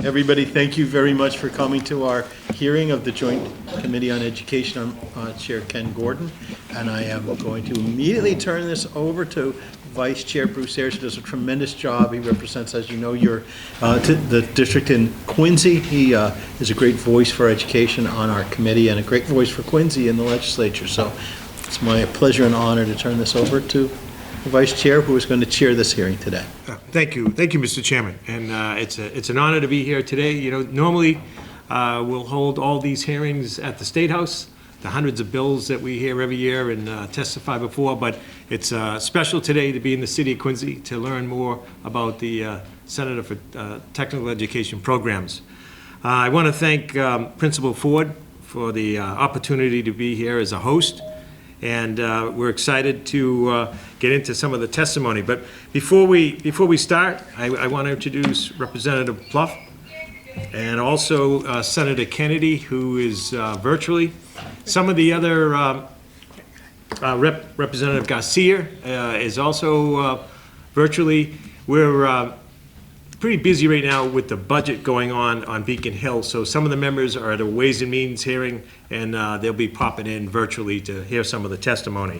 Everybody, thank you very much for coming to our hearing of the Joint Committee on Education. I'm Chair Ken Gordon, and I am going to immediately turn this over to Vice Chair Bruce Ayers, who does a tremendous job. He represents, as you know, the district in Quincy. He is a great voice for education on our committee and a great voice for Quincy in the legislature. So it's my pleasure and honor to turn this over to the Vice Chair, who is going to chair this hearing today. Thank you, Mr. Chairman. And it's an honor to be here today. You know, normally we'll hold all these hearings at the State House, the hundreds of bills that we hear every year and testify before, but it's special today to be in the city of Quincy to learn more about the Senator for Technical Education Programs. I want to thank Principal Ford for the opportunity to be here as a host. And we're excited to get into some of the testimony. But before we start, I want to introduce Representative Pluff and also Senator Kennedy, who is virtually. Some of the other Representative Garcia is also virtually. We're pretty busy right now with the budget going on Beacon Hill, so some of the members are at a Ways and Means hearing, and they'll be popping in virtually to hear some of the testimony.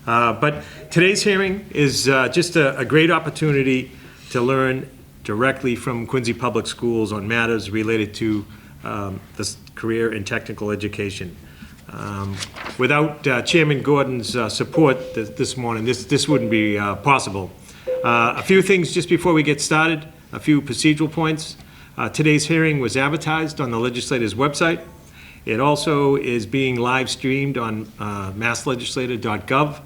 But today's hearing is just a great opportunity to learn directly from Quincy Public Schools on matters related to the career and technical education. Without Chairman Gordon's support this morning, this wouldn't be possible. A few things just before we get started. A few procedural points. Today's hearing was advertised on the legislator's website. It also is being live streamed on masslegislator.gov.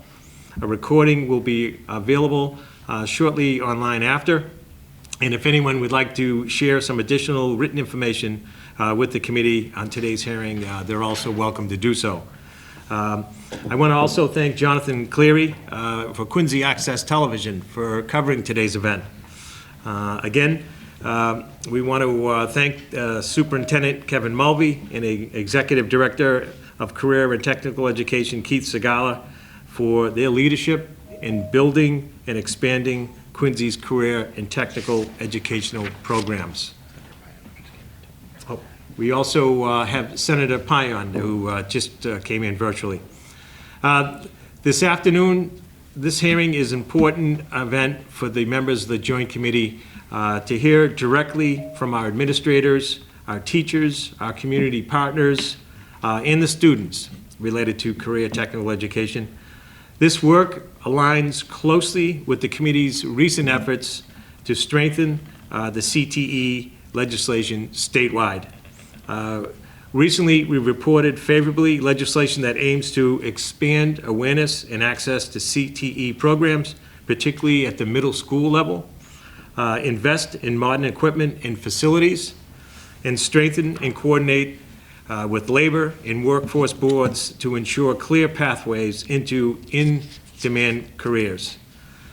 A recording will be available shortly online after. And if anyone would like to share some additional written information with the committee on today's hearing, they're also welcome to do so. I want to also thank Jonathan Cleary for Quincy Access Television for covering today's event. Again, we want to thank Superintendent Kevin Mulvey and Executive Director of Career and Technical Education, Keith Segala, for their leadership in building and expanding Quincy's career and technical educational programs. We also have Senator Payan, who just came in virtually. This afternoon, this hearing is an important event for the members of the Joint Committee to hear directly from our administrators, our teachers, our community partners, and the students related to career technical education. This work aligns closely with the committee's recent efforts to strengthen the CTE legislation statewide. Recently, we reported favorably legislation that aims to expand awareness and access to CTE programs, particularly at the middle school level, invest in modern equipment and facilities, and strengthen and coordinate with labor and workforce boards to ensure clear pathways into in-demand careers.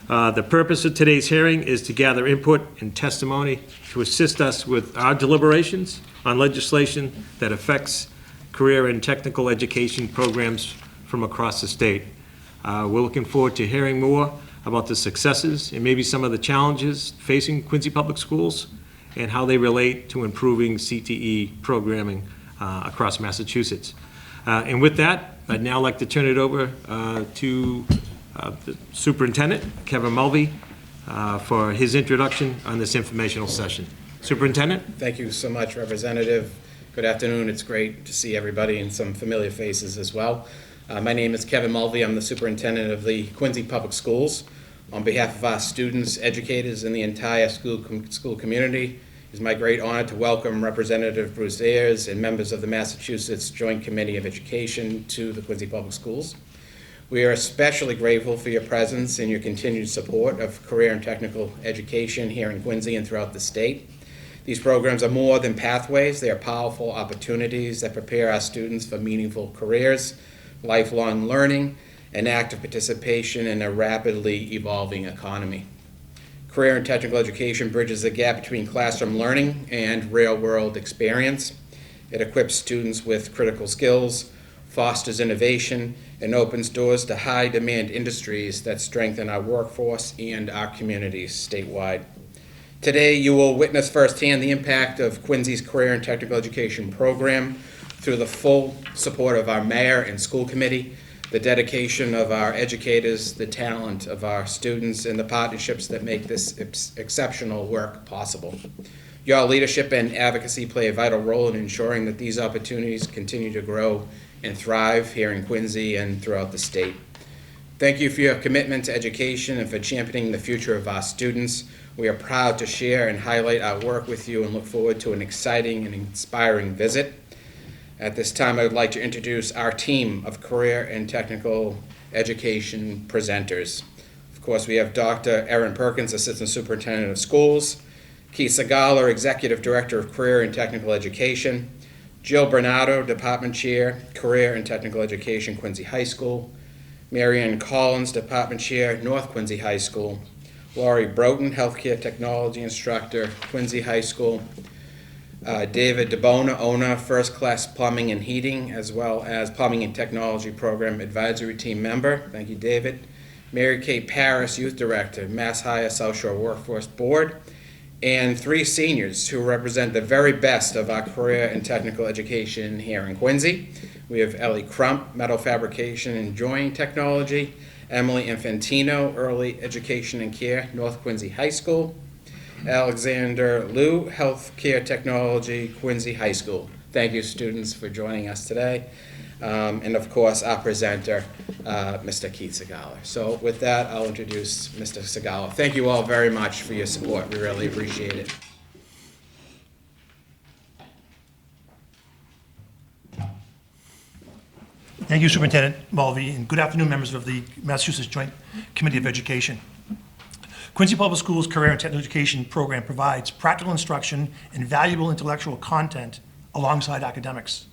The purpose of today's hearing is to gather input and testimony to assist us with our deliberations on legislation that affects career and technical education programs from across the state. We're looking forward to hearing more about the successes and maybe some of the challenges facing Quincy Public Schools and how they relate to improving CTE programming across Massachusetts. And with that, I'd now like to turn it over to the Superintendent, Kevin Mulvey, for his introduction on this informational session. Superintendent? Thank you so much, Representative. Good afternoon. It's great to see everybody and some familiar faces as well. My name is Kevin Mulvey. I'm the superintendent of the Quincy Public Schools. On behalf of our students, educators, and the entire school community, it is my great honor to welcome Representative Bruce Ayers and members of the Massachusetts Joint Committee of Education to the Quincy Public Schools. We are especially grateful for your presence and your continued support of career and technical education here in Quincy and throughout the state. These programs are more than pathways. They are powerful opportunities that prepare our students for meaningful careers, lifelong learning, and active participation in a rapidly evolving economy. Career and technical education bridges the gap between classroom learning and real-world experience. It equips students with critical skills, fosters innovation, and opens doors to high-demand industries that strengthen our workforce and our communities statewide. Today, you will witness firsthand the impact of Quincy's Career and Technical Education program through the full support of our mayor and school committee, the dedication of our educators, the talent of our students, and the partnerships that make this exceptional work possible. Your leadership and advocacy play a vital role in ensuring that these opportunities continue to grow and thrive here in Quincy and throughout the state. Thank you for your commitment to education and for championing the future of our students. We are proud to share and highlight our work with you and look forward to an exciting and inspiring visit. At this time, I would like to introduce our team of career and technical education presenters. Of course, we have Dr. Erin Perkins, Assistant Superintendent of Schools, Keith Segala, Executive Director of Career and Technical Education, Jill Bernardo, Department Chair, Career and Technical Education, Quincy High School, Marianne Collins, Department Chair, North Quincy High School, Laurie Broughton, Healthcare Technology Instructor, Quincy High School, David DeBona, owner, First Class Plumbing and Heating, as well as Plumbing and Technology Program Advisory Team member. Thank you, David. Mary Kay Paris, Youth Director, Mass Hire South Shore Workforce Board, and 3 seniors who represent the very best of our career and technical education here in Quincy. We have Ellie Crump, Metal Fabrication and Joining Technology, Emily Infantino, Early Education and Care, North Quincy High School, Alexander Liu, Healthcare Technology, Quincy High School. Thank you, students, for joining us today. And of course, our presenter, Mr. Keith Segala. So with that, I'll introduce Mr. Segala. Thank you all very much for your support. We really appreciate it. Thank you, Superintendent Mulvey, and good afternoon, members of the Massachusetts Joint Committee of Education. Quincy Public Schools Career and Technical Education program provides practical instruction and valuable intellectual content alongside academics.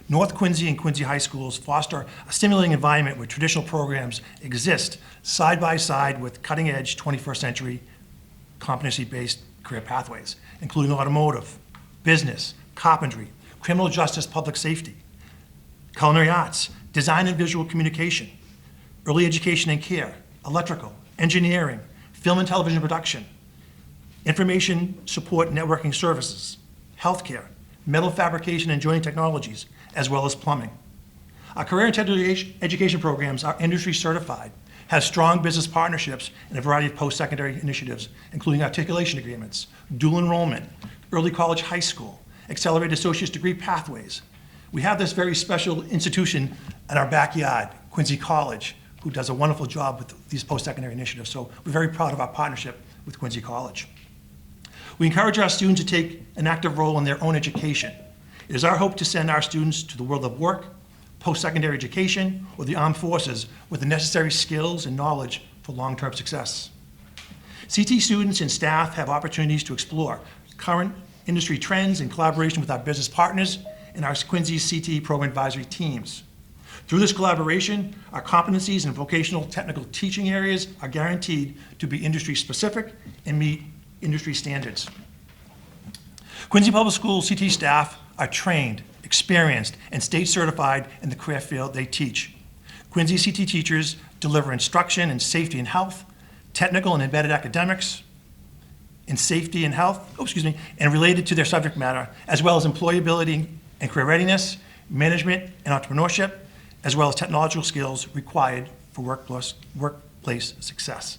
North Quincy and Quincy High Schools foster a stimulating environment where traditional programs exist side by side with cutting-edge 21st century competency-based career pathways, including automotive, business, carpentry, criminal justice, public safety, culinary arts, design and visual communication, early education and care, electrical, engineering, film and television production, information support networking services, healthcare, metal fabrication and joining technologies, as well as plumbing. Our career and technical education programs are industry certified, have strong business partnerships, and a variety of post-secondary initiatives, including articulation agreements, dual enrollment, early college high school, accelerated associate's degree pathways. We have this very special institution in our backyard, Quincy College, who does a wonderful job with these post-secondary initiatives. So we're very proud of our partnership with Quincy College. We encourage our students to take an active role in their own education. It is our hope to send our students to the world of work, post-secondary education, or the armed forces with the necessary skills and knowledge for long-term success. CT students and staff have opportunities to explore current industry trends in collaboration with our business partners and our Quincy CT program advisory teams. Through this collaboration, our competencies in vocational technical teaching areas are guaranteed to be industry specific and meet industry standards. Quincy Public Schools CT staff are trained, experienced, and state certified in the career field they teach. Quincy CT teachers deliver instruction in safety and health, technical and embedded academics, in safety and health, and related to their subject matter, as well as employability and career readiness, management and entrepreneurship, as well as technological skills required for workplace success.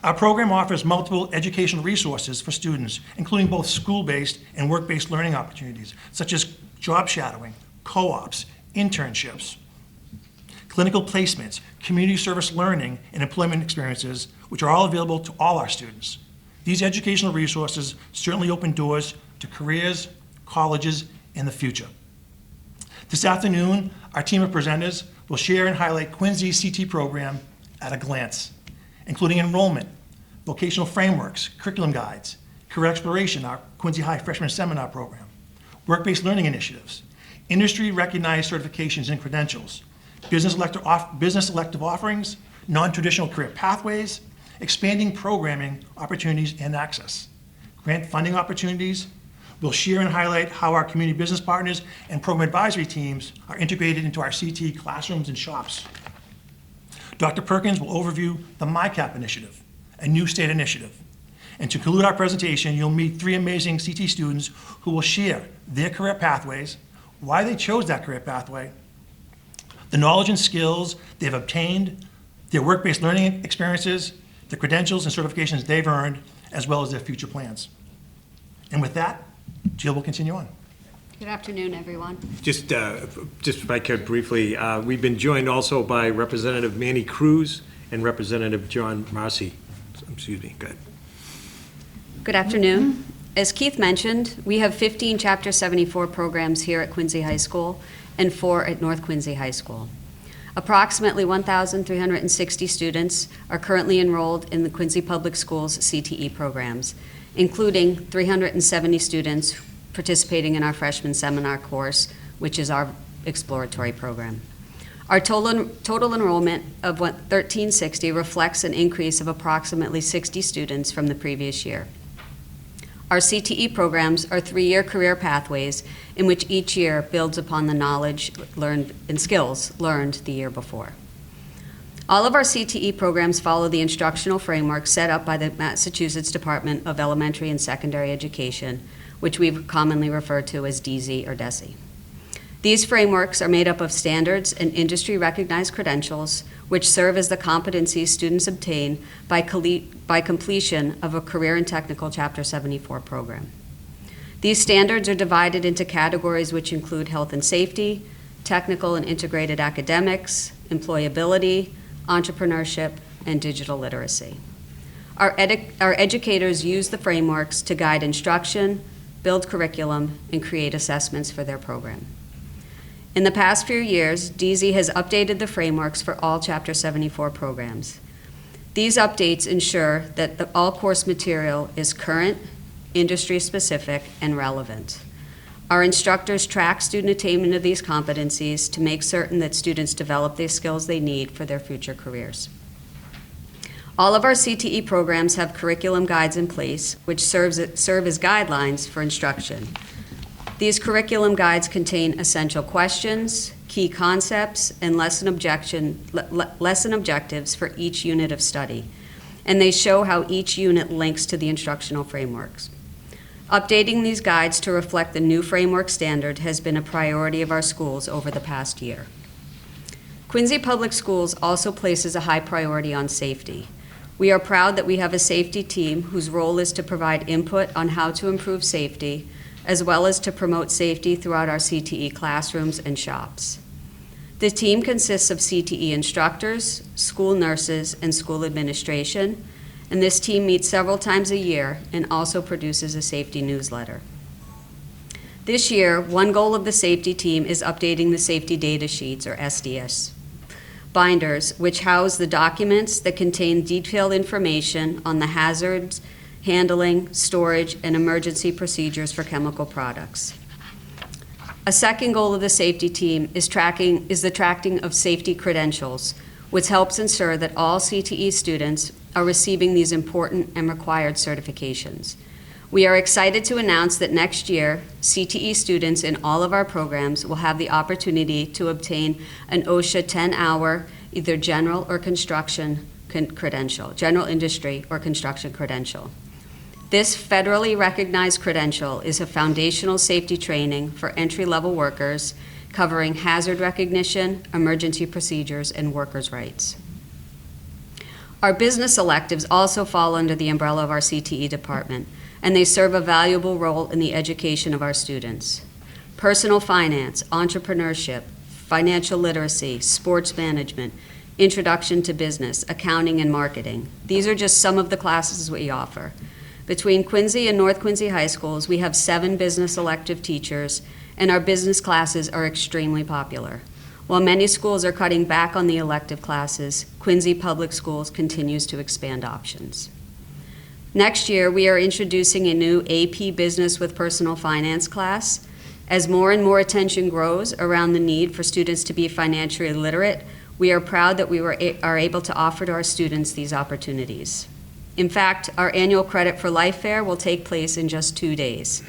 Our program offers multiple educational resources for students, including both school-based and work-based learning opportunities, such as job shadowing, co-ops, internships, clinical placements, community service learning, and employment experiences, which are all available to all our students. These educational resources certainly open doors to careers, colleges, and the future. This afternoon, our team of presenters will share and highlight Quincy's CT program at a glance, including enrollment, vocational frameworks, curriculum guides, career exploration, our Quincy High Freshman Seminar Program, work-based learning initiatives, industry-recognized certifications and credentials, business elective offerings, non-traditional career pathways, expanding programming opportunities and access, grant funding opportunities. We'll share and highlight how our community business partners and program advisory teams are integrated into our CT classrooms and shops. Dr. Perkins will overview the MyCap initiative, a new state initiative. And to conclude our presentation, you'll meet three amazing CT students who will share their career pathways, why they chose that career pathway, the knowledge and skills they've obtained, their work-based learning experiences, the credentials and certifications they've earned, as well as their future plans. And with that, Jill will continue on. Good afternoon, everyone. Just if I could briefly, we've been joined also by Representative Manny Cruz and Representative John Marcy. Excuse me, go ahead. Good afternoon. As Keith mentioned, we have 15 Chapter 74 programs here at Quincy High School and 4 at North Quincy High School. Approximately 1,360 students are currently enrolled in the Quincy Public Schools CTE programs, including 370 students participating in our freshman seminar course, which is our exploratory program. Our total enrollment of 1,360 reflects an increase of approximately 60 students from the previous year. Our CTE programs are 3-year career pathways in which each year builds upon the knowledge learned and skills learned the year before. All of our CTE programs follow the instructional framework set up by the Massachusetts Department of Elementary and Secondary Education, which we commonly refer to as DZ or DESE. These frameworks are made up of standards and industry-recognized credentials, which serve as the competencies students obtain by completion of a career and technical Chapter 74 program. These standards are divided into categories which include health and safety, technical and integrated academics, employability, entrepreneurship, and digital literacy. Our educators use the frameworks to guide instruction, build curriculum, and create assessments for their program. In the past few years, DZ has updated the frameworks for all Chapter 74 programs. These updates ensure that all course material is current, industry-specific, and relevant. Our instructors track student attainment of these competencies to make certain that students develop the skills they need for their future careers. All of our CTE programs have curriculum guides in place, which serve as guidelines for instruction. These curriculum guides contain essential questions, key concepts, and lesson objectives for each unit of study, and they show how each unit links to the instructional frameworks. Updating these guides to reflect the new framework standard has been a priority of our schools over the past year. Quincy Public Schools also places a high priority on safety. We are proud that we have a safety team whose role is to provide input on how to improve safety, as well as to promote safety throughout our CTE classrooms and shops. The team consists of CTE instructors, school nurses, and school administration, and this team meets several times a year and also produces a safety newsletter. This year, one goal of the safety team is updating the safety data sheets, or SDS, binders, which house the documents that contain detailed information on the hazards, handling, storage, and emergency procedures for chemical products. A second goal of the safety team is the tracking of safety credentials, which helps ensure that all CTE students are receiving these important and required certifications. We are excited to announce that next year, CTE students in all of our programs will have the opportunity to obtain an OSHA 10-hour, either general or construction credential, general industry or construction credential. This federally recognized credential is a foundational safety training for entry-level workers covering hazard recognition, emergency procedures, and workers' rights. Our business electives also fall under the umbrella of our CTE department, and they serve a valuable role in the education of our students. Personal finance, entrepreneurship, financial literacy, sports management, introduction to business, accounting, and marketing. These are just some of the classes we offer. Between Quincy and North Quincy High Schools, we have 7 business elective teachers, and our business classes are extremely popular. While many schools are cutting back on the elective classes, Quincy Public Schools continues to expand options. Next year, we are introducing a new AP Business with Personal Finance class. As more and more attention grows around the need for students to be financially literate, we are proud that we are able to offer to our students these opportunities. In fact, our annual Credit for Life Fair will take place in just 2 days.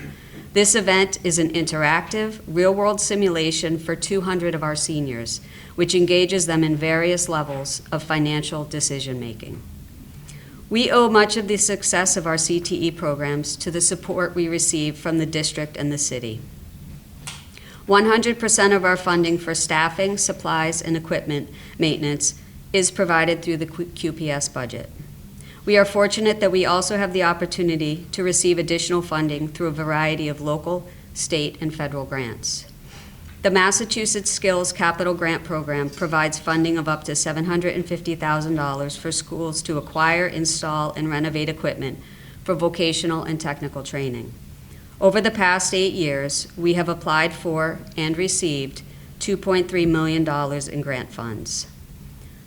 This event is an interactive, real-world simulation for 200 of our seniors, which engages them in various levels of financial decision-making. We owe much of the success of our CTE programs to the support we receive from the district and the city. 100% of our funding for staffing, supplies, and equipment maintenance is provided through the QPS budget. We are fortunate that we also have the opportunity to receive additional funding through a variety of local, state, and federal grants. The Massachusetts Skills Capital Grant Program provides funding of up to $750,000 for schools to acquire, install, and renovate equipment for vocational and technical training. Over the past 8 years, we have applied for and received $2.3 million in grant funds.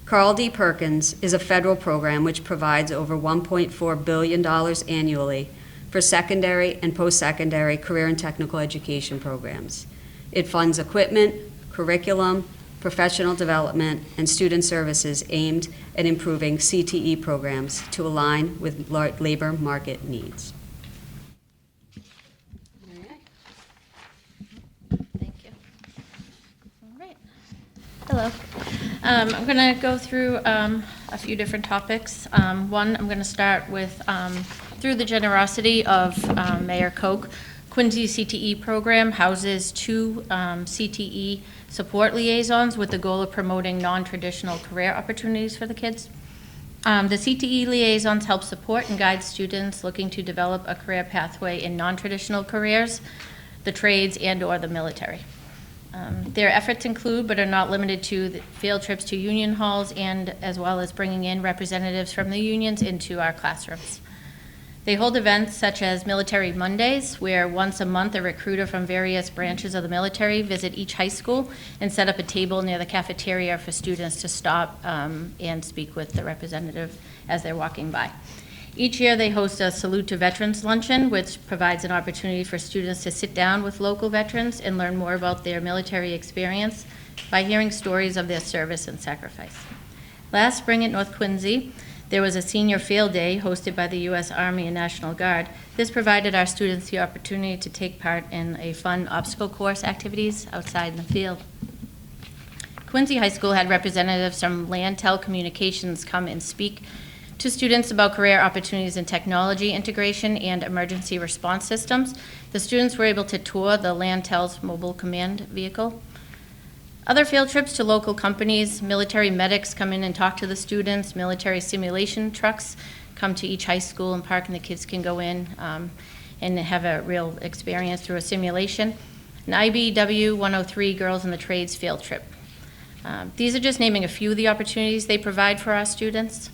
Carl D. Perkins is a federal program which provides over $1.4 billion annually for secondary and post-secondary career and technical education programs. It funds equipment, curriculum, professional development, and student services aimed at improving CTE programs to align with labor market needs. Thank you. All right. Hello. I'm going to go through a few different topics. One, I'm going to start with, through the generosity of Mayor Koch, Quincy CTE program houses 2 CTE support liaisons with the goal of promoting non-traditional career opportunities for the kids. The CTE liaisons help support and guide students looking to develop a career pathway in non-traditional careers, the trades, and/or the military. Their efforts include, but are not limited to, the field trips to union halls and as well as bringing in representatives from the unions into our classrooms. They hold events such as Military Mondays, where once a month a recruiter from various branches of the military visit each high school and set up a table near the cafeteria for students to stop and speak with the representative as they're walking by. Each year they host a Salute to Veterans luncheon, which provides an opportunity for students to sit down with local veterans and learn more about their military experience by hearing stories of their service and sacrifice. Last spring at North Quincy, there was a senior field day hosted by the U.S. Army and National Guard. This provided our students the opportunity to take part in a fun obstacle course activities outside in the field. Quincy High School had representatives from Land-Tel Communications come and speak to students about career opportunities in technology integration and emergency response systems. The students were able to tour the Land-Tel's mobile command vehicle. Other field trips to local companies, military medics come in and talk to the students, military simulation trucks come to each high school and park, and the kids can go in and have a real experience through a simulation. An IBW 103 Girls in the Trades field trip. These are just naming a few of the opportunities they provide for our students.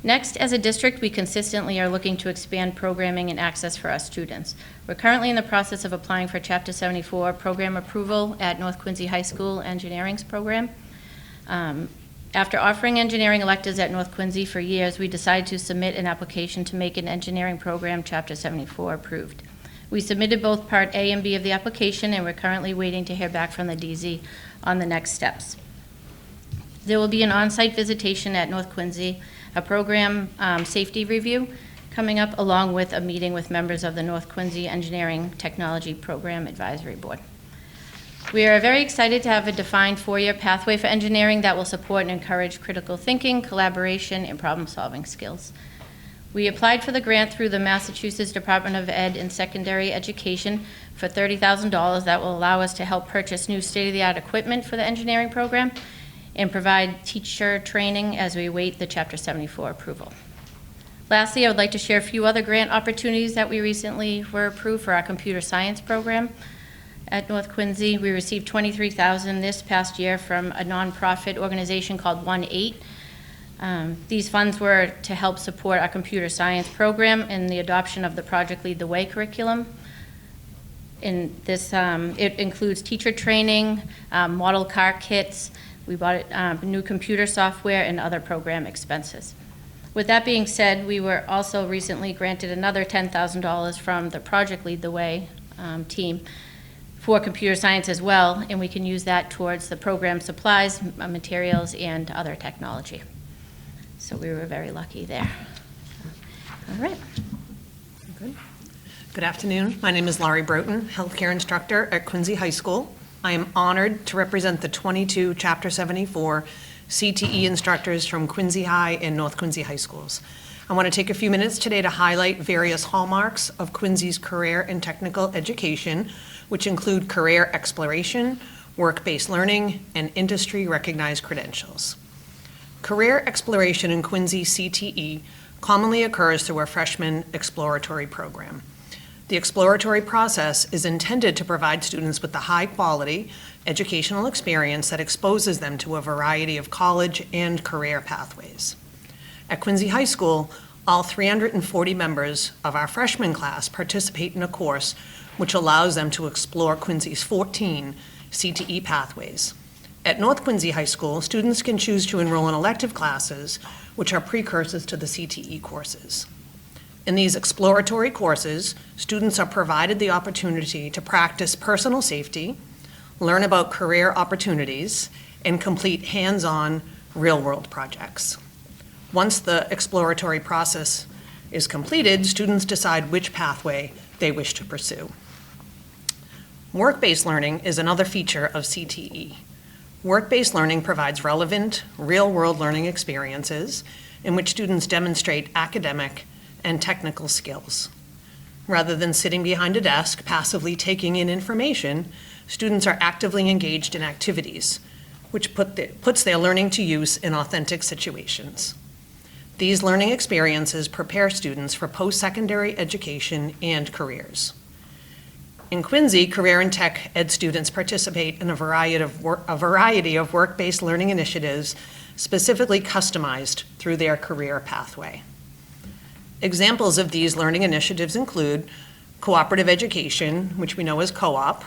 Next, as a district, we consistently are looking to expand programming and access for our students. We're currently in the process of applying for Chapter 74 program approval at North Quincy High School Engineering's program. After offering engineering electives at North Quincy for years, we decided to submit an application to make an engineering program Chapter 74 approved. We submitted both Part A and B of the application, and we're currently waiting to hear back from the DZ on the next steps. There will be an on-site visitation at North Quincy, a program safety review coming up, along with a meeting with members of the North Quincy Engineering Technology Program Advisory Board. We are very excited to have a defined 4-year pathway for engineering that will support and encourage critical thinking, collaboration, and problem-solving skills. We applied for the grant through the Massachusetts Department of Ed and Secondary Education for $30,000 that will allow us to help purchase new state-of-the-art equipment for the engineering program and provide teacher training as we await the Chapter 74 approval. Lastly, I would like to share a few other grant opportunities that we recently were approved for our computer science program. At North Quincy, we received $23,000 this past year from a nonprofit organization called 1-8. These funds were to help support our computer science program and the adoption of the Project Lead the Way curriculum. In this, it includes teacher training, model car kits. We bought new computer software and other program expenses. With that being said, we were also recently granted another $10,000 from the Project Lead the Way team for computer science as well, and we can use that towards the program supplies, materials, and other technology. So we were very lucky there. All right. Good afternoon. My name is Laurie Broughton, healthcare instructor at Quincy High School. I am honored to represent the 22 Chapter 74 CTE instructors from Quincy High and North Quincy High Schools. I want to take a few minutes today to highlight various hallmarks of Quincy's career and technical education, which include career exploration, work-based learning, and industry-recognized credentials. Career exploration in Quincy CTE commonly occurs through a freshman exploratory program. The exploratory process is intended to provide students with the high-quality educational experience that exposes them to a variety of college and career pathways. At Quincy High School, all 340 members of our freshman class participate in a course which allows them to explore Quincy's 14 CTE pathways. At North Quincy High School, students can choose to enroll in elective classes, which are precursors to the CTE courses. In these exploratory courses, students are provided the opportunity to practice personal safety, learn about career opportunities, and complete hands-on real-world projects. Once the exploratory process is completed, students decide which pathway they wish to pursue. Work-based learning is another feature of CTE. Work-based learning provides relevant, real-world learning experiences in which students demonstrate academic and technical skills. Rather than sitting behind a desk passively taking in information, students are actively engaged in activities, which puts their learning to use in authentic situations. These learning experiences prepare students for post-secondary education and careers. In Quincy, career and tech ed students participate in a variety of work-based learning initiatives specifically customized through their career pathway. Examples of these learning initiatives include cooperative education, which we know as co-op,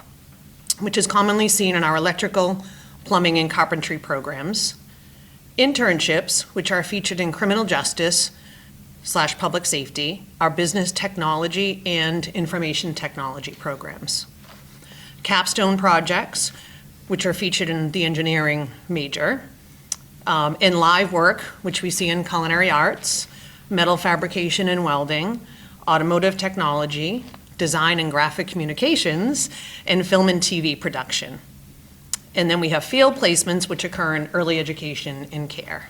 which is commonly seen in our electrical, plumbing, and carpentry programs, internships, which are featured in criminal justice / public safety, our business technology and information technology programs, capstone projects, which are featured in the engineering major, and live work, which we see in culinary arts, metal fabrication and welding, automotive technology, design and graphic communications, and film and TV production. And then we have field placements, which occur in early education and care.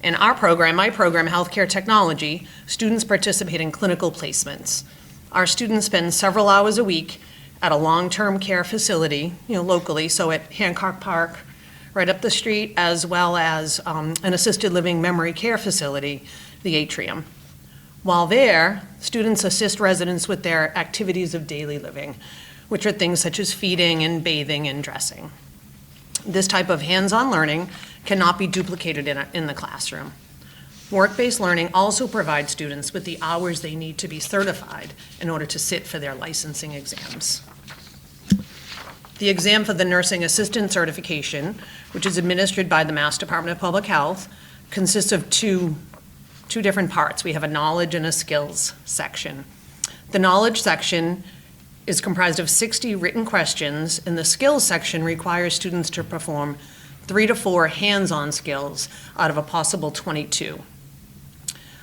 In our program, my program, Healthcare Technology, students participate in clinical placements. Our students spend several hours a week at a long-term care facility, locally, so at Hancock Park, right up the street, as well as an assisted living memory care facility, the Atrium. While there, students assist residents with their activities of daily living, which are things such as feeding and bathing and dressing. This type of hands-on learning cannot be duplicated in the classroom. Work-based learning also provides students with the hours they need to be certified in order to sit for their licensing exams. The exam for the nursing assistant certification, which is administered by the Mass Department of Public Health, consists of two different parts. We have a knowledge and a skills section. The knowledge section is comprised of 60 written questions, and the skills section requires students to perform 3 to 4 hands-on skills out of a possible 22.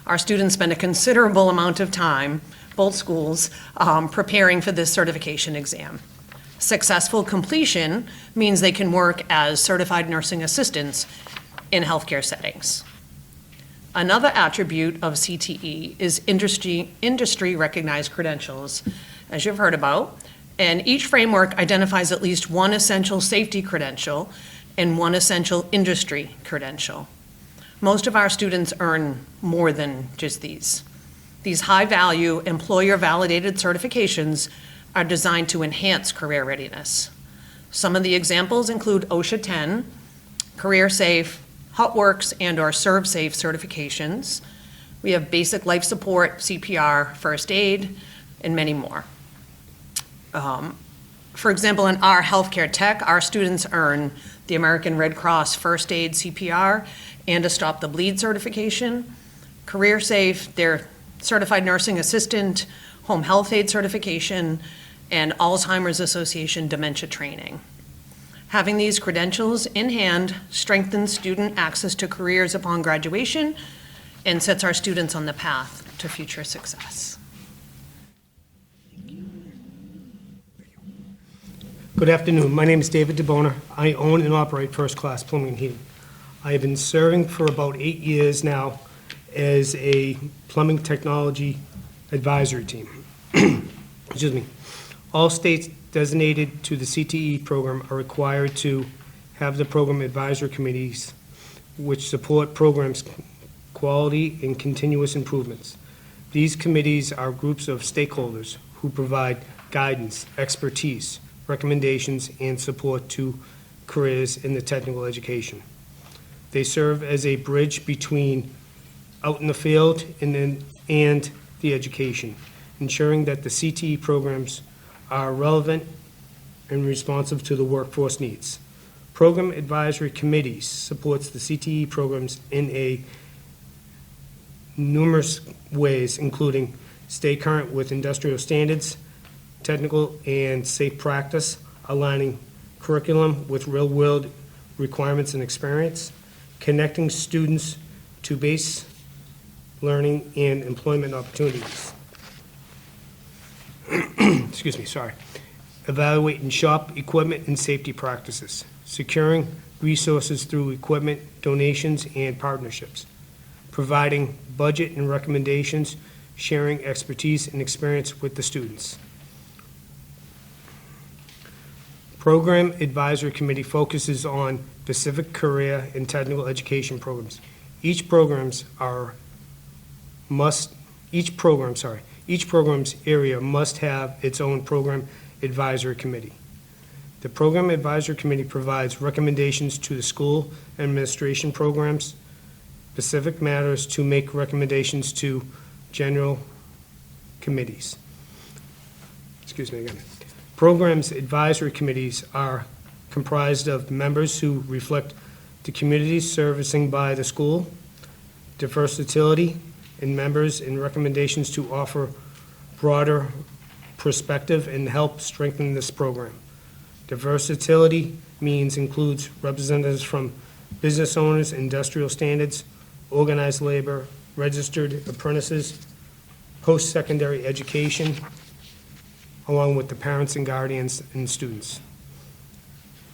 Our students spend a considerable amount of time, both schools, preparing for this certification exam. Successful completion means they can work as certified nursing assistants in healthcare settings. Another attribute of CTE is industry-recognized credentials, as you've heard about, and each framework identifies at least one essential safety credential and one essential industry credential. Most of our students earn more than just these. These high-value, employer-validated certifications are designed to enhance career readiness. Some of the examples include OSHA 10, Career Safe, HotWorks, and/or ServSafe certifications. We have basic life support, CPR, first aid, and many more. For example, in our healthcare tech, our students earn the American Red Cross First Aid CPR and a Stop the Bleed certification. Career Safe, their Certified Nursing Assistant, Home Health Aid certification, and Alzheimer's Association dementia training. Having these credentials in hand strengthens student access to careers upon graduation and sets our students on the path to future success. Good afternoon. My name is David DeBona. I own and operate First Class Plumbing and Heating. I have been serving for about 8 years now as a plumbing technology advisory team. Excuse me. All states designated to the CTE program are required to have the program advisory committees which support programs' quality and continuous improvements. These committees are groups of stakeholders who provide guidance, expertise, recommendations, and support to careers in the technical education. They serve as a bridge between out in the field and the education, ensuring that the CTE programs are relevant and responsive to the workforce needs. Program advisory committees supports the CTE programs in a numerous ways, including stay current with industrial standards, technical and safe practice, aligning curriculum with real-world requirements and experience, connecting students to base learning and employment opportunities. Excuse me, sorry. Evaluating shop equipment and safety practices, securing resources through equipment donations and partnerships, providing budget and recommendations, sharing expertise and experience with the students. Program Advisory Committee focuses on specific career and technical education programs. Each program's area must have its own program advisory committee. The program advisory committee provides recommendations to the school administration programs, specific matters to make recommendations to general committees. Excuse me again. Programs advisory committees are comprised of members who reflect the communities servicing by the school, versatility, and members and recommendations to offer broader perspective and help strengthen this program. Versatility includes representatives from business owners, industrial standards, organized labor, registered apprentices, post-secondary education, along with the parents and guardians and students.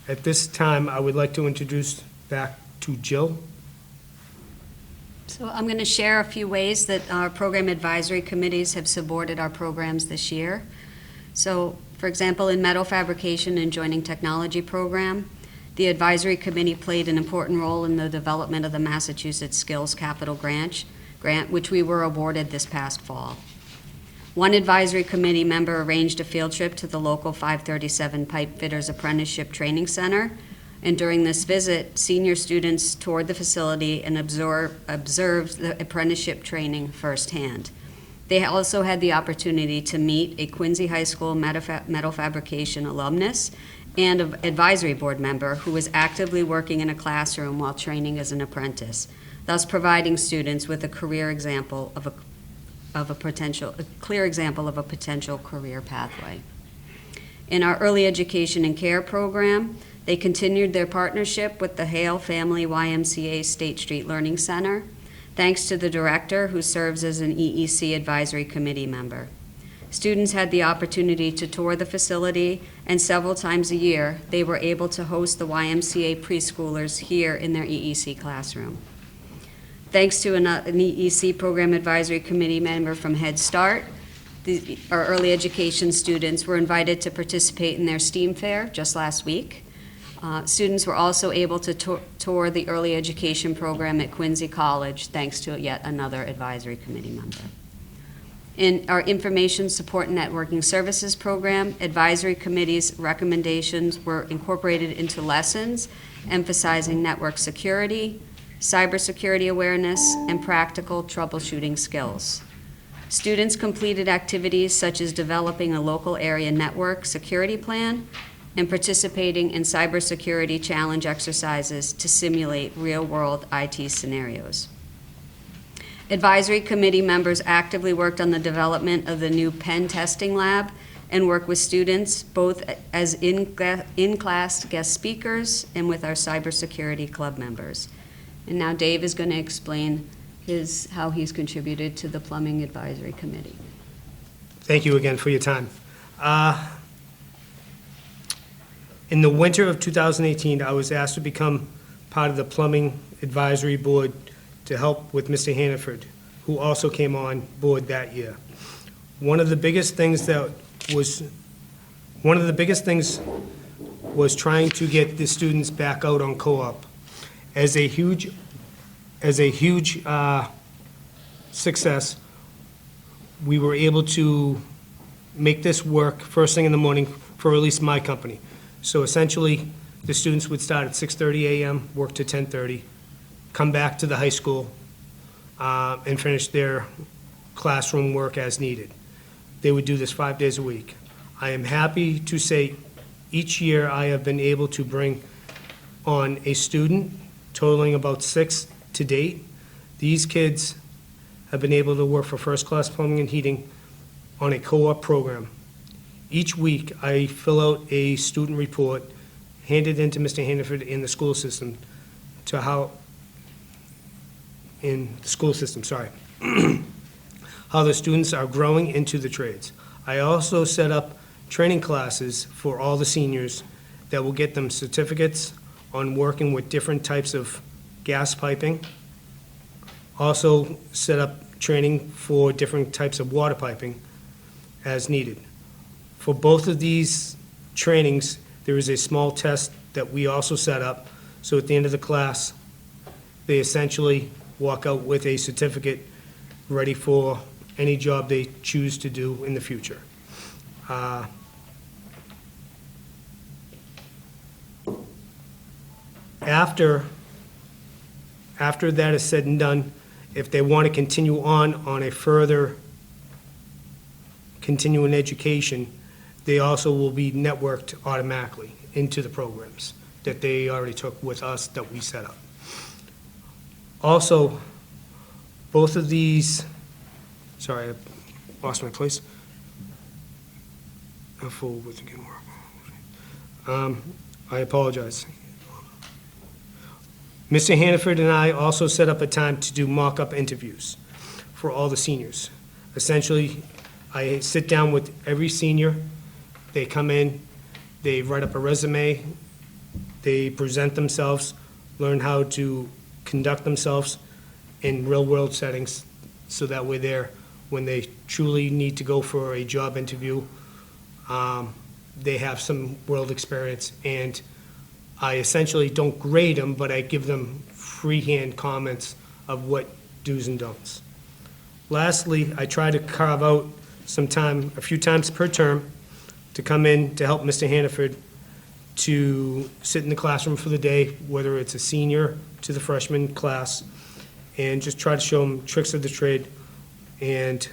At this time, I would like to introduce back to Jill. So I'm going to share a few ways that our program advisory committees have supported our programs this year. So, for example, in metal fabrication and joining technology program, the advisory committee played an important role in the development of the Massachusetts Skills Capital Grant, which we were awarded this past fall. One advisory committee member arranged a field trip to the local 537 Pipe Fitters Apprenticeship Training Center, and during this visit, senior students toured the facility and observed the apprenticeship training firsthand. They also had the opportunity to meet a Quincy High School metal fabrication alumnus and an advisory board member who was actively working in a classroom while training as an apprentice, thus providing students with a clear example of a potential career pathway. In our early education and care program, they continued their partnership with the Hale Family YMCA State Street Learning Center, thanks to the director who serves as an EEC advisory committee member. Students had the opportunity to tour the facility, and several times a year, they were able to host the YMCA preschoolers here in their EEC classroom. Thanks to an EEC program advisory committee member from Head Start, our early education students were invited to participate in their STEAM fair just last week. Students were also able to tour the early education program at Quincy College, thanks to yet another advisory committee member. In our Information Support and Networking Services program, advisory committee's recommendations were incorporated into lessons, emphasizing network security, cybersecurity awareness, and practical troubleshooting skills. Students completed activities such as developing a local area network security plan and participating in cybersecurity challenge exercises to simulate real-world IT scenarios. Advisory committee members actively worked on the development of the new pen testing lab and worked with students both as in-class guest speakers and with our cybersecurity club members. And now Dave is going to explain how he's contributed to the Plumbing Advisory Committee. Thank you again for your time. In the winter of 2018, I was asked to become part of the Plumbing Advisory Board to help with Mr. Hannaford, who also came on board that year. One of the biggest things was trying to get the students back out on co-op. As a huge success, we were able to make this work first thing in the morning for at least my company. So essentially, the students would start at 6:30 a.m., work to 10:30, come back to the high school, and finish their classroom work as needed. They would do this 5 days a week. I am happy to say each year I have been able to bring on a student totaling about 6 to date. These kids have been able to work for First Class Plumbing and Heating on a co-op program. Each week, I fill out a student report, hand it into Mr. Hannaford in the school system how the students are growing into the trades. I also set up training classes for all the seniors that will get them certificates on working with different types of gas piping. Also set up training for different types of water piping as needed. For both of these trainings, there is a small test that we also set up, so at the end of the class, they essentially walk out with a certificate ready for any job they choose to do in the future. After that is said and done, if they want to continue on a further continuing education, they also will be networked automatically into the programs that they already took with us that we set up. Also, both of these, sorry, I lost my place. I apologize. Mr. Hannaford and I also set up a time to do mock-up interviews for all the seniors. Essentially, I sit down with every senior. They come in, they write up a resume, they present themselves, learn how to conduct themselves in real-world settings, so that way they're, when they truly need to go for a job interview, they have some world experience. And I essentially don't grade them, but I give them freehand comments of what do's and don'ts. Lastly, I try to carve out some time, a few times per term, to come in to help Mr. Hannaford to sit in the classroom for the day, whether it's a senior to the freshman class, and just try to show them tricks of the trade and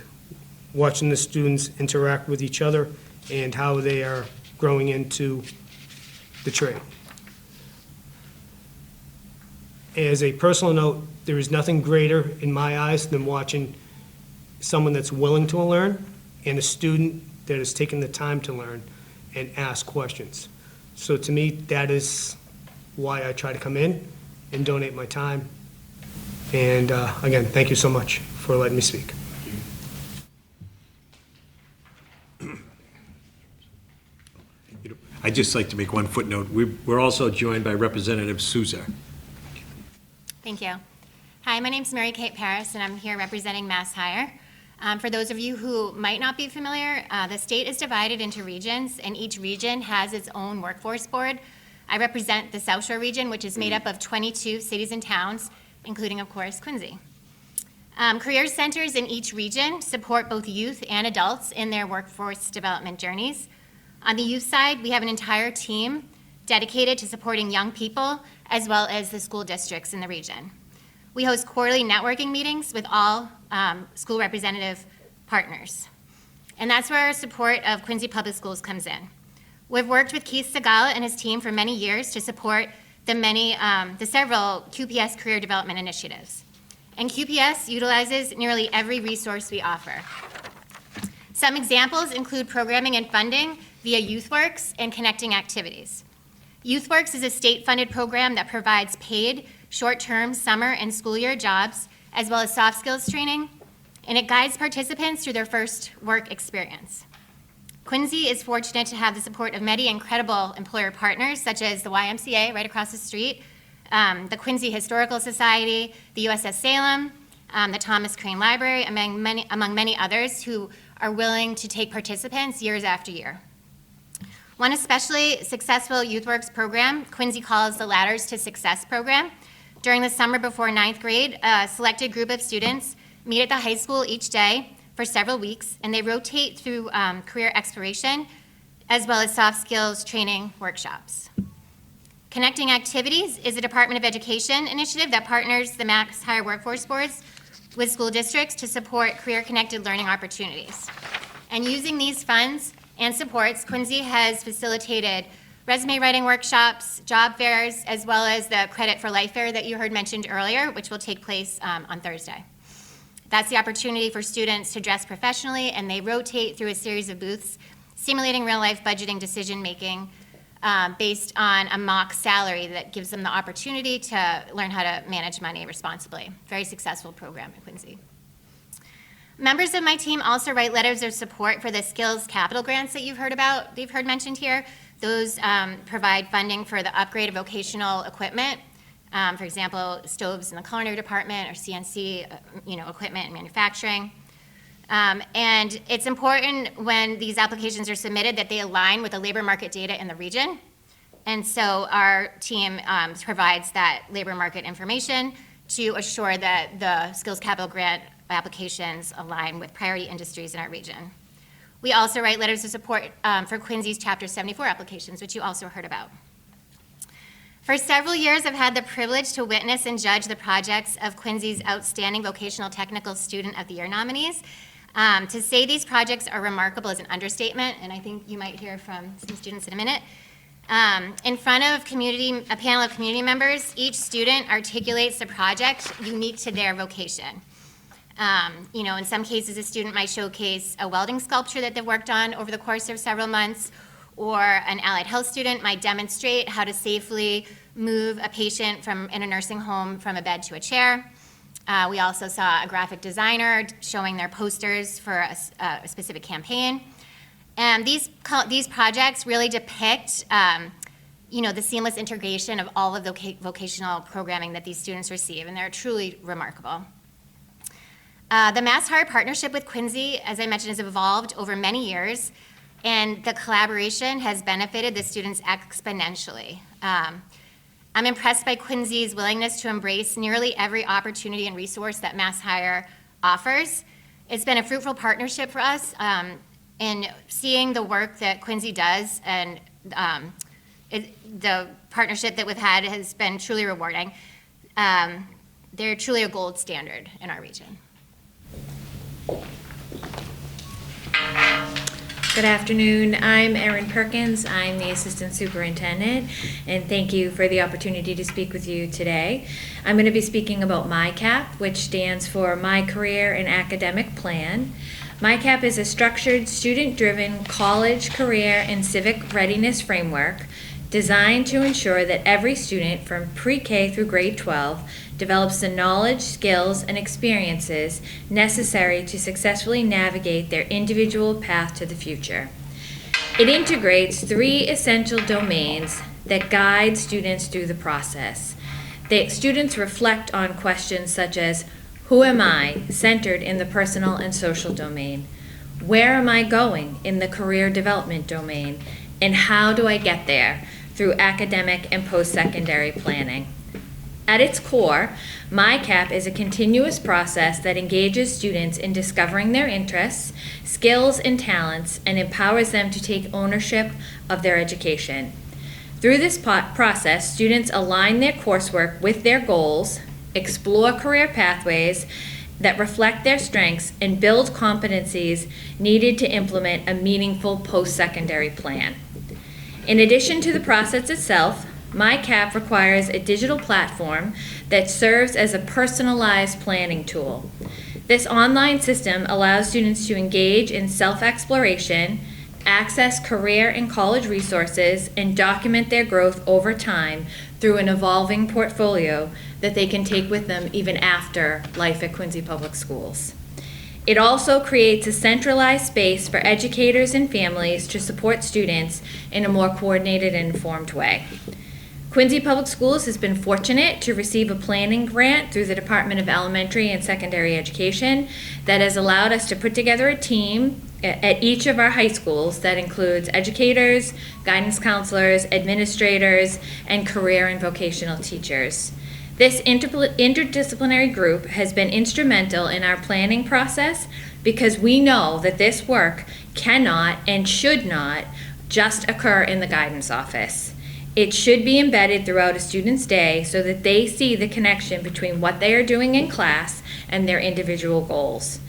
watching the students interact with each other and how they are growing into the trade. As a personal note, there is nothing greater in my eyes than watching someone that's willing to learn and a student that has taken the time to learn and ask questions. So to me, that is why I try to come in and donate my time. And again, thank you so much for letting me speak. I'd just like to make one footnote. We're also joined by Representative Souza. Thank you. Hi, my name's Mary Kate Paris, and I'm here representing Mass Hire. For those of you who might not be familiar, the state is divided into regions, and each region has its own workforce board. I represent the South Shore region, which is made up of 22 cities and towns, including, of course, Quincy. Career centers in each region support both youth and adults in their workforce development journeys. On the youth side, we have an entire team dedicated to supporting young people as well as the school districts in the region. We host quarterly networking meetings with all school representative partners. And that's where our support of Quincy Public Schools comes in. We've worked with Keith Segala and his team for many years to support the several QPS career development initiatives. And QPS utilizes nearly every resource we offer. Some examples include programming and funding via YouthWorks and connecting activities. YouthWorks is a state-funded program that provides paid short-term summer and school year jobs, as well as soft skills training, and it guides participants through their first work experience. Quincy is fortunate to have the support of many incredible employer partners, such as the YMCA right across the street, the Quincy Historical Society, the USS Salem, the Thomas Crane Library, among many others who are willing to take participants years after year. One especially successful YouthWorks program, Quincy calls the Ladders to Success program. During the summer before ninth grade, a selected group of students meet at the high school each day for several weeks, and they rotate through career exploration as well as soft skills training workshops. Connecting Activities is a Department of Education initiative that partners the Max Higher Workforce Boards with school districts to support career-connected learning opportunities. And using these funds and supports, Quincy has facilitated resume writing workshops, job fairs, as well as the Credit for Life Fair that you heard mentioned earlier, which will take place on Thursday. That's the opportunity for students to dress professionally, and they rotate through a series of booths, simulating real-life budgeting decision-making based on a mock salary that gives them the opportunity to learn how to manage money responsibly. Very successful program at Quincy. Members of my team also write letters of support for the skills capital grants that you've heard mentioned here. Those provide funding for the upgrade of vocational equipment, for example, stoves in the culinary department or CNC equipment and manufacturing. And it's important when these applications are submitted that they align with the labor market data in the region. And so our team provides that labor market information to assure that the skills capital grant applications align with priority industries in our region. We also write letters of support for Quincy's Chapter 74 applications, which you also heard about. For several years, I've had the privilege to witness and judge the projects of Quincy's Outstanding Vocational Technical Student of the Year nominees. To say these projects are remarkable is an understatement, and I think you might hear from some students in a minute. In front of a panel of community members, each student articulates the project unique to their vocation. In some cases, a student might showcase a welding sculpture that they've worked on over the course of several months, or an allied health student might demonstrate how to safely move a patient in a nursing home from a bed to a chair. We also saw a graphic designer showing their posters for a specific campaign. And these projects really depict the seamless integration of all of the vocational programming that these students receive, and they're truly remarkable. The Mass Hire partnership with Quincy, as I mentioned, has evolved over many years, and the collaboration has benefited the students exponentially. I'm impressed by Quincy's willingness to embrace nearly every opportunity and resource that Mass Hire offers. It's been a fruitful partnership for us in seeing the work that Quincy does, and the partnership that we've had has been truly rewarding. They're truly a gold standard in our region. Good afternoon. I'm Erin Perkins. I'm the Assistant Superintendent, and thank you for the opportunity to speak with you today. I'm going to be speaking about MyCap, which stands for My Career and Academic Plan. MyCap is a structured, student-driven college, career, and civic readiness framework designed to ensure that every student from pre-K through grade 12 develops the knowledge, skills, and experiences necessary to successfully navigate their individual path to the future. It integrates 3 essential domains that guide students through the process. The students reflect on questions such as, who am I, centered in the personal and social domain? Where am I going in the career development domain? And how do I get there through academic and post-secondary planning? At its core, MyCap is a continuous process that engages students in discovering their interests, skills, and talents, and empowers them to take ownership of their education. Through this process, students align their coursework with their goals, explore career pathways that reflect their strengths, and build competencies needed to implement a meaningful post-secondary plan. In addition to the process itself, MyCap requires a digital platform that serves as a personalized planning tool. This online system allows students to engage in self-exploration, access career and college resources, and document their growth over time through an evolving portfolio that they can take with them even after life at Quincy Public Schools. It also creates a centralized space for educators and families to support students in a more coordinated and informed way. Quincy Public Schools has been fortunate to receive a planning grant through the Department of Elementary and Secondary Education that has allowed us to put together a team at each of our high schools that includes educators, guidance counselors, administrators, and career and vocational teachers. This interdisciplinary group has been instrumental in our planning process because we know that this work cannot and should not just occur in the guidance office. It should be embedded throughout a student's day so that they see the connection between what they are doing in class and their individual goals.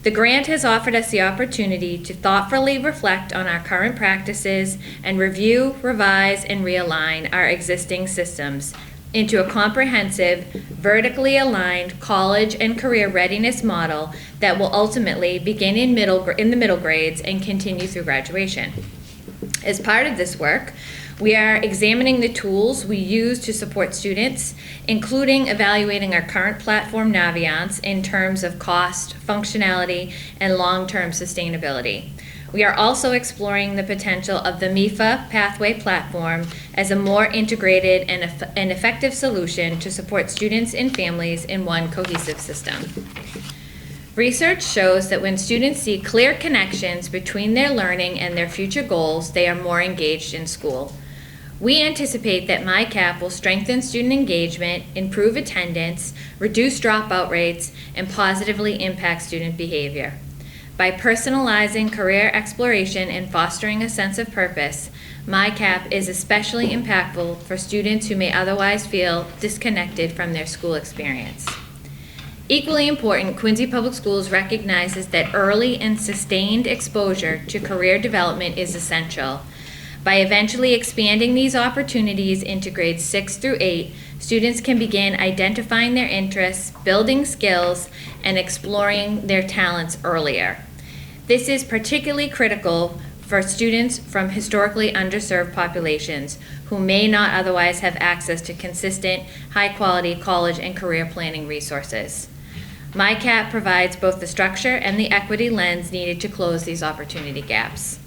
The grant has offered us the opportunity to thoughtfully reflect on our current practices and review, revise, and realign our existing systems into a comprehensive, vertically aligned college and career readiness model that will ultimately begin in the middle grades and continue through graduation. As part of this work, we are examining the tools we use to support students, including evaluating our current platform, Naviance, in terms of cost, functionality, and long-term sustainability. We are also exploring the potential of the MIFA Pathway platform as a more integrated and effective solution to support students and families in one cohesive system. Research shows that when students see clear connections between their learning and their future goals, they are more engaged in school. We anticipate that MyCap will strengthen student engagement, improve attendance, reduce dropout rates, and positively impact student behavior. By personalizing career exploration and fostering a sense of purpose, MyCap is especially impactful for students who may otherwise feel disconnected from their school experience. Equally important, Quincy Public Schools recognizes that early and sustained exposure to career development is essential. By eventually expanding these opportunities into grades 6 through 8, students can begin identifying their interests, building skills, and exploring their talents earlier. This is particularly critical for students from historically underserved populations who may not otherwise have access to consistent, high-quality college and career planning resources. MyCap provides both the structure and the equity lens needed to close these opportunity gaps.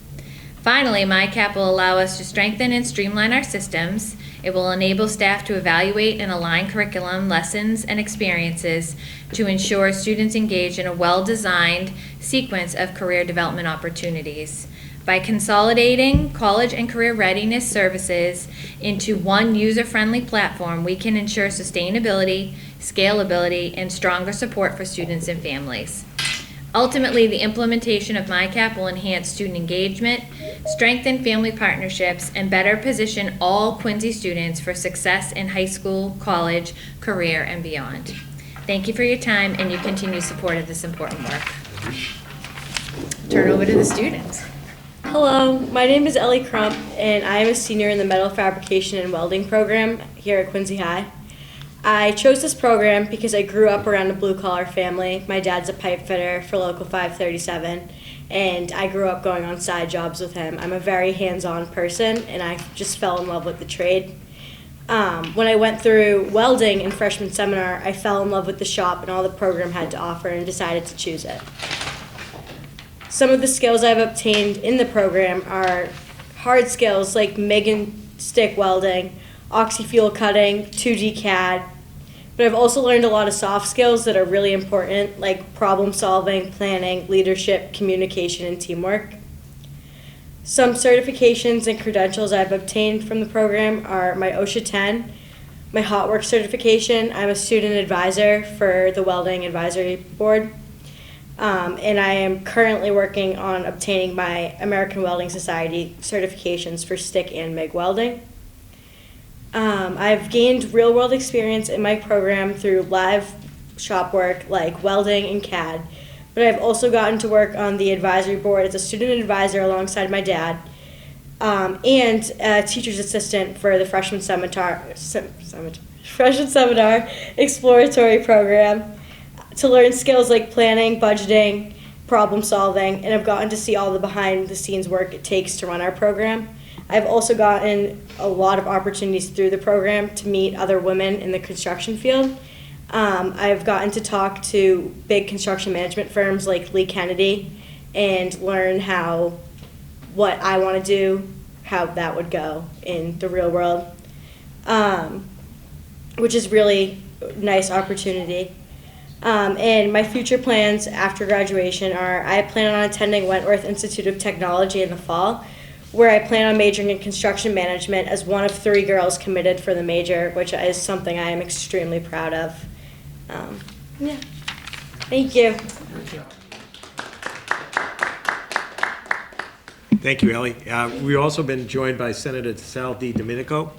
Finally, MyCap will allow us to strengthen and streamline our systems. It will enable staff to evaluate and align curriculum, lessons, and experiences to ensure students engage in a well-designed sequence of career development opportunities. By consolidating college and career readiness services into one user-friendly platform, we can ensure sustainability, scalability, and stronger support for students and families. Ultimately, the implementation of MyCap will enhance student engagement, strengthen family partnerships, and better position all Quincy students for success in high school, college, career, and beyond. Thank you for your time and your continued support of this important work. Turn over to the students. Hello, my name is Ellie Crump, and I am a senior in the Metal Fabrication and Welding program here at Quincy High. I chose this program because I grew up around a blue-collar family. My dad's a pipe fitter for Local 537, and I grew up going on side jobs with him. I'm a very hands-on person, and I just fell in love with the trade. When I went through welding in freshman seminar, I fell in love with the shop and all the program had to offer and decided to choose it. Some of the skills I've obtained in the program are hard skills like MIG and stick welding, oxy-fuel cutting, 2D CAD, but I've also learned a lot of soft skills that are really important, like problem solving, planning, leadership, communication, and teamwork. Some certifications and credentials I've obtained from the program are my OSHA 10, my Hot Work certification. I'm a student advisor for the Welding Advisory Board, and I am currently working on obtaining my American Welding Society certifications for stick and MIG welding. I've gained real-world experience in my program through live shop work like welding and CAD, but I've also gotten to work on the advisory board as a student advisor alongside my dad, and a teacher's assistant for the freshman seminar exploratory program to learn skills like planning, budgeting, problem solving, and I've gotten to see all the behind-the-scenes work it takes to run our program. I've also gotten a lot of opportunities through the program to meet other women in the construction field. I've gotten to talk to big construction management firms like Lee Kennedy and learn what I want to do, how that would go in the real world. which is really nice opportunity. And my future plans after graduation are I plan on attending Wentworth Institute of Technology in the fall, where I plan on majoring in construction management as one of 3 girls committed for the major, which is something I am extremely proud of. Yeah. Thank you. Thank you, Ellie. We've also been joined by Senator Sal D. Domenico.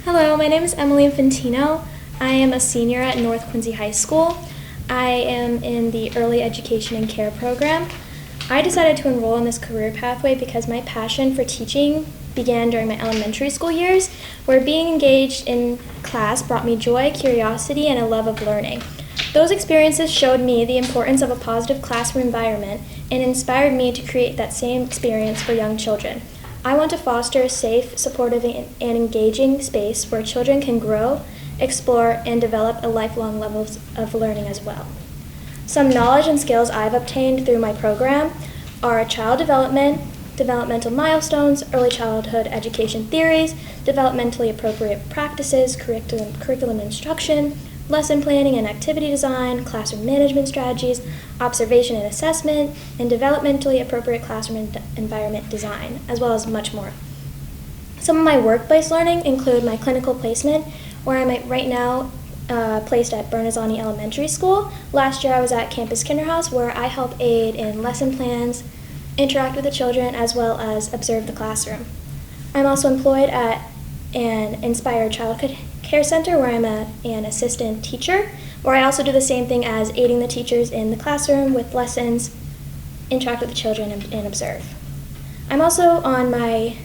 Hello, my name is Emily Infantino. I am a senior at North Quincy High School. I am in the Early Education and Care program. I decided to enroll in this career pathway because my passion for teaching began during my elementary school years, where being engaged in class brought me joy, curiosity, and a love of learning. Those experiences showed me the importance of a positive classroom environment and inspired me to create that same experience for young children. I want to foster a safe, supportive, and engaging space where children can grow, explore, and develop a lifelong level of learning as well. Some knowledge and skills I've obtained through my program are child development, developmental milestones, early childhood education theories, developmentally appropriate practices, curriculum instruction, lesson planning and activity design, classroom management strategies, observation and assessment, and developmentally appropriate classroom environment design, as well as much more. Some of my work-based learning include my clinical placement, where I'm right now placed at Bernazzani Elementary School. Last year I was at Campus Kinderhouse, where I help aid in lesson plans, interact with the children, as well as observe the classroom. I'm also employed at an Inspired Childhood Care Center, where I'm an assistant teacher, where I also do the same thing as aiding the teachers in the classroom with lessons, interact with the children, and observe. I'm also on my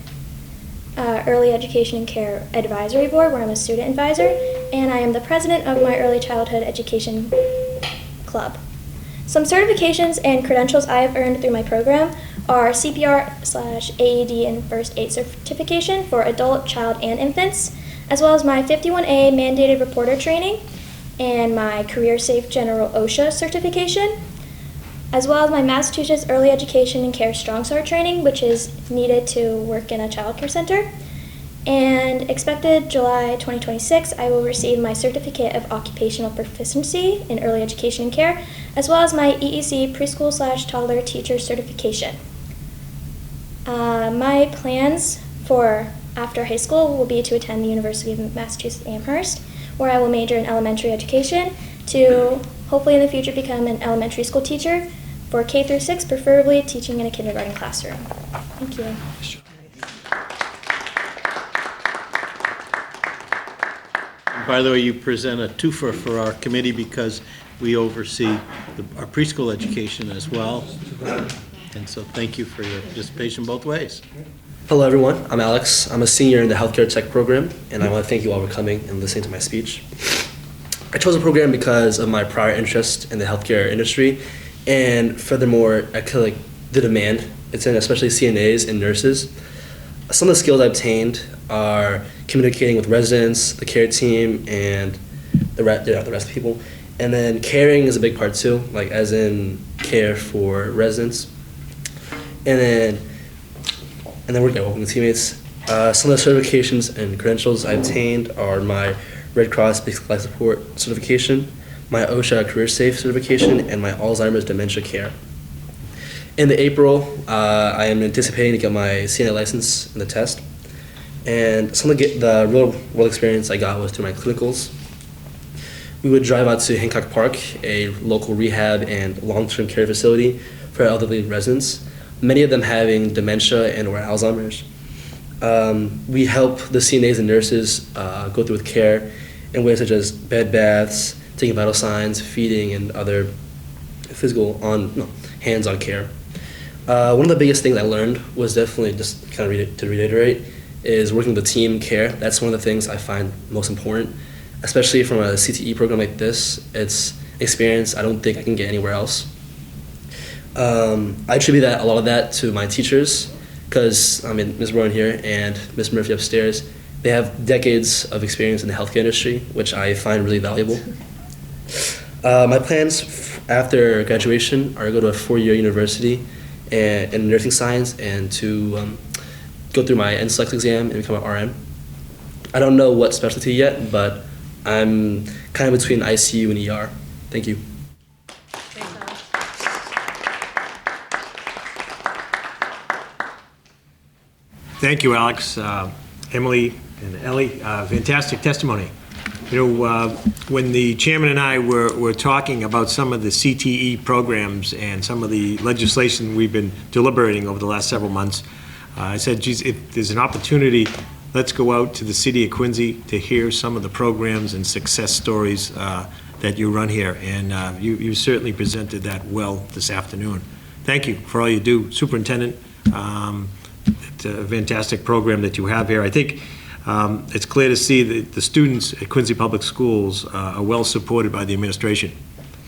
Early Education and Care Advisory Board, where I'm a student advisor, and I am the president of my Early Childhood Education Club. Some certifications and credentials I have earned through my program are CPR/AED and First Aid certification for adult, child, and infants, as well as my 51A mandated reporter training and my Career Safe General OSHA certification, as well as my Massachusetts Early Education and Care Strong Start training, which is needed to work in a child care center. And expected July 2026, I will receive my Certificate of Occupational Proficiency in Early Education and Care, as well as my EEC Preschool/Toddler Teacher certification. My plans for after high school will be to attend the University of Massachusetts Amherst, where I will major in elementary education to hopefully in the future become an elementary school teacher for K through 6, preferably teaching in a kindergarten classroom. Thank you. By the way, you present a twofer for our committee because we oversee our preschool education as well. And so thank you for your participation both ways. Hello everyone, I'm Alex. I'm a senior in the Healthcare Tech program, and I want to thank you all for coming and listening to my speech. I chose the program because of my prior interest in the healthcare industry, and furthermore, I feel like the demand it's in, especially CNAs and nurses. Some of the skills I obtained are communicating with residents, the care team, and the rest of the people. And then caring is a big part too, like as in care for residents. And then working with teammates. Some of the certifications and credentials I obtained are my Red Cross Basic Life Support certification, my OSHA Career Safe certification, and my Alzheimer's Dementia Care. In April, I am anticipating to get my CNA license in the test. And some of the real world experience I got was through my clinicals. We would drive out to Hancock Park, a local rehab and long-term care facility for elderly residents, many of them having dementia and or Alzheimer's. We help the CNAs and nurses go through with care in ways such as bed baths, taking vital signs, feeding, and other hands-on care. One of the biggest things I learned was definitely just kind of to reiterate is working with the team care. That's one of the things I find most important, especially from a CTE program like this. It's experience I don't think I can get anywhere else. I attribute a lot of that to my teachers, because Ms. Rowan here and Ms. Murphy upstairs, they have decades of experience in the healthcare industry, which I find really valuable. My plans after graduation are to go to a 4-year university in nursing science and to go through my NCLEX exam and become an RN. I don't know what specialty yet, but I'm kind of between ICU and ER. Thank you. Thank you, Alex. Emily and Ellie, fantastic testimony. You know, when the chairman and I were talking about some of the CTE programs and some of the legislation we've been deliberating over the last several months, I said, geez, if there's an opportunity, let's go out to the city of Quincy to hear some of the programs and success stories that you run here. And you certainly presented that well this afternoon. Thank you for all you do, Superintendent. It's a fantastic program that you have here. I think it's clear to see that the students at Quincy Public Schools are well supported by the administration.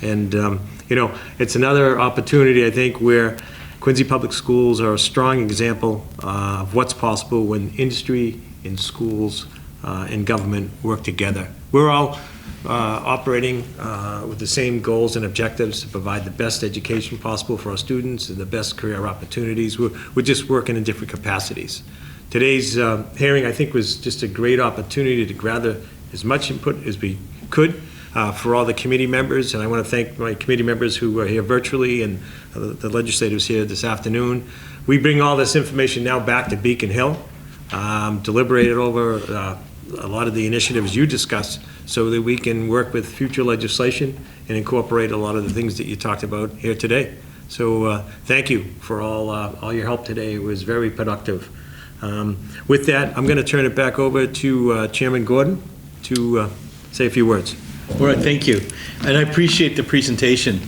And, you know, it's another opportunity, I think, where Quincy Public Schools are a strong example of what's possible when industry and schools and government work together. We're all operating with the same goals and objectives to provide the best education possible for our students and the best career opportunities. We're just working in different capacities. Today's hearing, I think, was just a great opportunity to gather as much input as we could for all the committee members, and I want to thank my committee members who are here virtually and the legislators here this afternoon. We bring all this information now back to Beacon Hill, deliberated over a lot of the initiatives you discussed so that we can work with future legislation and incorporate a lot of the things that you talked about here today. So thank you for all your help today. It was very productive. With that, I'm going to turn it back over to Chairman Gordon to say a few words. All right, thank you. And I appreciate the presentation.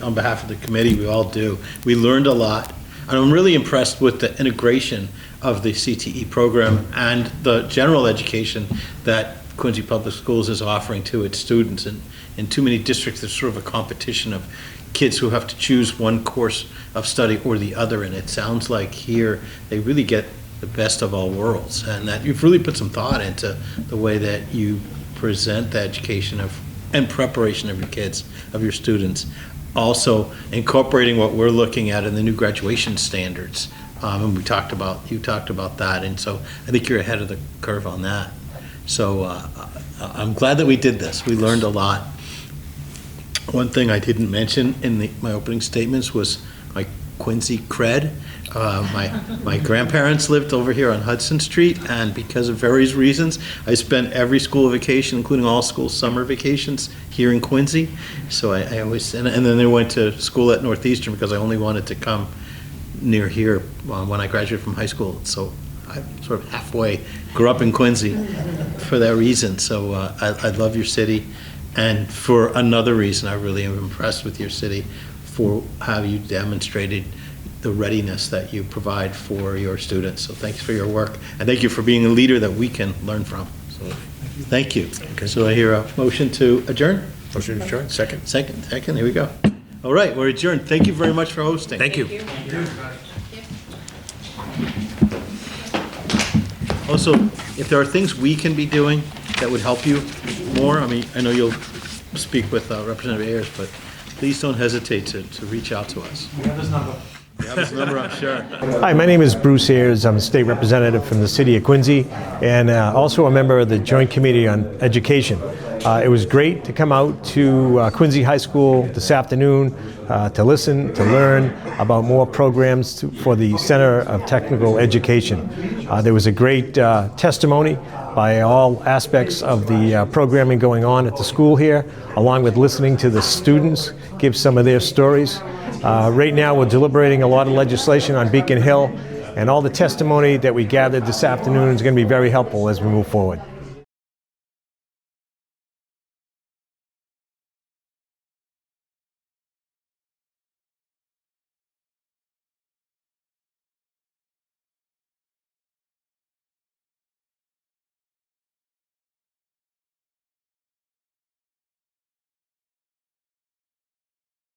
On behalf of the committee, we all do. We learned a lot. And I'm really impressed with the integration of the CTE program and the general education that Quincy Public Schools is offering to its students. And in too many districts, there's sort of a competition of kids who have to choose one course of study or the other. And it sounds like here they really get the best of all worlds, and that you've really put some thought into the way that you present the education of and preparation of your kids, of your students. Also incorporating what we're looking at in the new graduation standards. And you talked about that, and so I think you're ahead of the curve on that. So I'm glad that we did this. We learned a lot. One thing I didn't mention in my opening statements was my Quincy cred. My grandparents lived over here on Hudson Street, and because of various reasons, I spent every school vacation, including all school summer vacations, here in Quincy. So I always, and then they went to school at Northeastern because I only wanted to come near here when I graduated from high school. So I sort of halfway grew up in Quincy for that reason. So I love your city, and for another reason, I really am impressed with your city for how you demonstrated the readiness that you provide for your students. So thanks for your work, and thank you for being a leader that we can learn from. So thank you. Okay. So I hear a motion to adjourn. Motion to adjourn. Second. Second. Here we go. All right, we're adjourned. Thank you very much for hosting. Thank you. Also, if there are things we can be doing that would help you more, I mean, I know you'll speak with Representative Ayers, but please don't hesitate to reach out to us. We have this number. Yeah, this number, I'm sure. Hi, my name is Bruce Ayers. I'm a state representative from the city of Quincy and also a member of the Joint Committee on Education. It was great to come out to Quincy High School this afternoon to listen, to learn about more programs for the Center of Technical Education. There was a great testimony by all aspects of the programming going on at the school here, along with listening to the students give some of their stories. Right now, we're deliberating a lot of legislation on Beacon Hill, and all the testimony that we gathered this afternoon is going to be very helpful as we move forward.